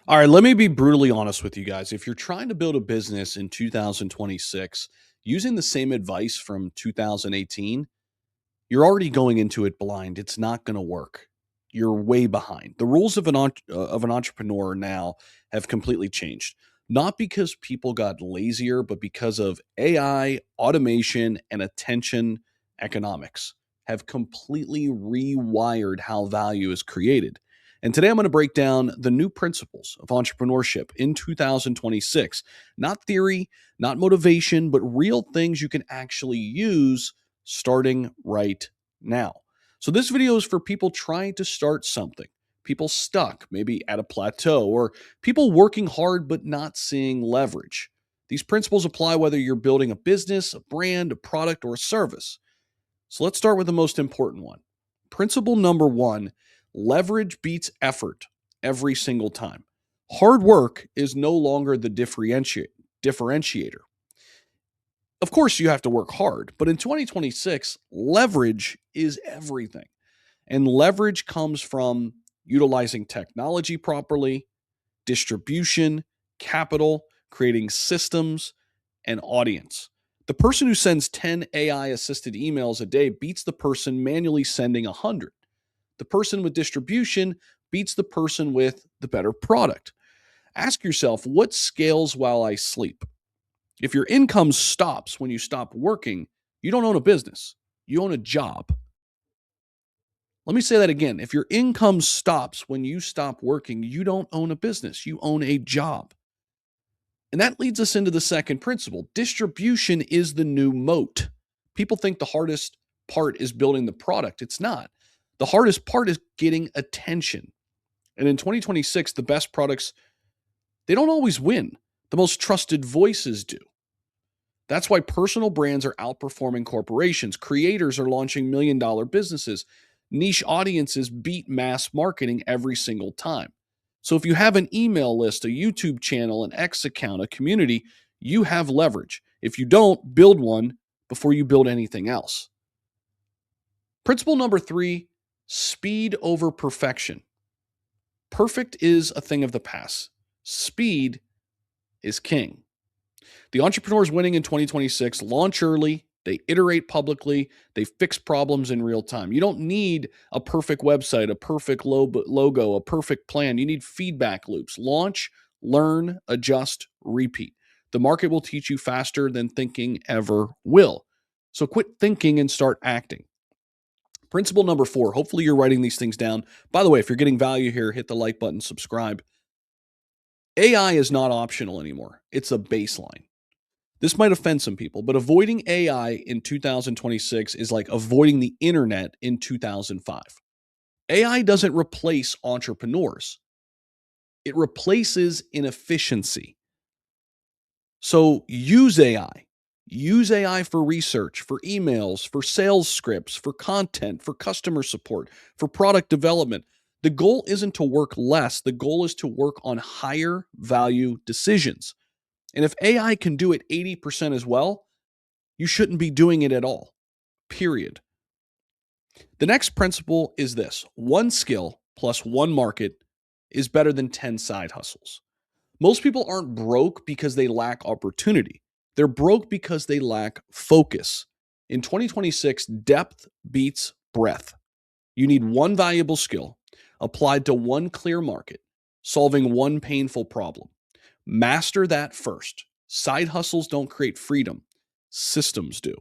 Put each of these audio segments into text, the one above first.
All right, let me be brutally honest with you guys. If you're trying to build a business in 2026 using the same advice from 2018, you're already going into it blind. It's not going to work. You're way behind. The rules of an entrepreneur now have completely changed. Not because people got lazier, but because of AI, automation, and attention economics have completely rewired how value is created. And today I'm going to break down the new principles of entrepreneurship in 2026. Not theory, not motivation, but real things you can actually use starting right now. So, this video is for people trying to start something, people stuck, maybe at a plateau, or people working hard but not seeing leverage. These principles apply whether you're building a business, a brand, a product, or a service. So, let's start with the most important one. Principle number one: leverage beats effort every single time. Hard work is no longer the differentiator. Of course, you have to work hard, but in 2026, leverage is everything. And leverage comes from utilizing technology properly, distribution, capital, creating systems, and audience. The person who sends 10 AI assisted emails a day beats the person manually sending 100. The person with distribution beats the person with the better product. Ask yourself, what scales while I sleep? If your income stops when you stop working, you don't own a business, you own a job. Let me say that again. If your income stops when you stop working, you don't own a business, you own a job. And that leads us into the second principle. Distribution is the new moat. People think the hardest part is building the product. It's not. The hardest part is getting attention. And in 2026, the best products, they don't always win. The most trusted voices do. That's why personal brands are outperforming corporations. Creators are launching million-dollar businesses. Niche audiences beat mass marketing every single time. So if you have an email list, a YouTube channel, an X account, a community, you have leverage. If you don't, build one before you build anything else. Principle number three: speed over perfection. Perfect is a thing of the past. Speed is king. The entrepreneurs winning in 2026 launch early, they iterate publicly, they fix problems in real time. You don't need a perfect website, a perfect logo, a perfect plan. You need feedback loops. Launch, learn, adjust, repeat. The market will teach you faster than thinking ever will. So quit thinking and start acting. Principle number four. Hopefully you're writing these things down. By the way, if you're getting value here, hit the like button, subscribe. AI is not optional anymore. It's a baseline. This might offend some people, but avoiding AI in 2026 is like avoiding the internet in 2005. AI doesn't replace entrepreneurs, it replaces inefficiency. So use AI. Use AI for research, for emails, for sales scripts, for content, for customer support, for product development. The goal isn't to work less, the goal is to work on higher value decisions. And if AI can do it 80% as well, you shouldn't be doing it at all, period. The next principle is this: one skill plus one market is better than 10 side hustles. Most people aren't broke because they lack opportunity. They're broke because they lack focus. In 2026, depth beats breadth. You need one valuable skill applied to one clear market, solving one painful problem. Master that first. Side hustles don't create freedom, systems do.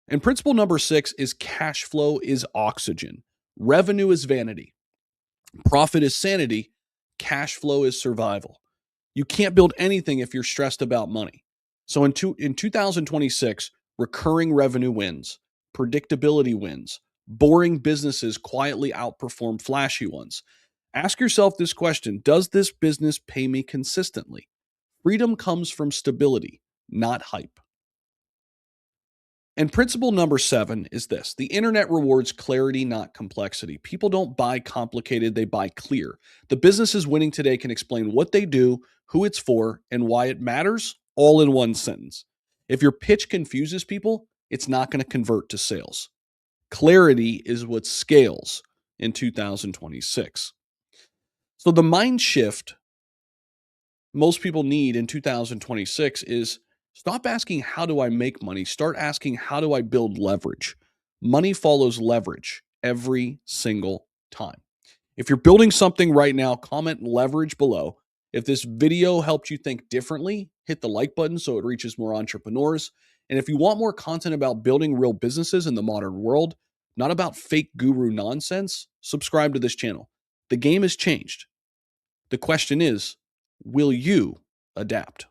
And principle number six is cash flow is oxygen. Revenue is vanity. Profit is sanity. Cash flow is survival. You can't build anything if you're stressed about money. So in 2026, recurring revenue wins, predictability wins, boring businesses quietly outperform flashy ones. Ask yourself this question: does this business pay me consistently? Freedom comes from stability, not hype. And principle number seven is this: the internet rewards clarity, not complexity. People don't buy complicated, they buy clear. The businesses winning today can explain what they do, who it's for, and why it matters all in one sentence. If your pitch confuses people, it's not going to convert to sales. Clarity is what scales in 2026. So the mind shift most people need in 2026 is stop asking, how do I make money? Start asking, how do I build leverage? Money follows leverage every single time. If you're building something right now, comment leverage below. If this video helped you think differently, hit the like button so it reaches more entrepreneurs. And if you want more content about building real businesses in the modern world, not about fake guru nonsense, subscribe to this channel. The game has changed. The question is, will you adapt?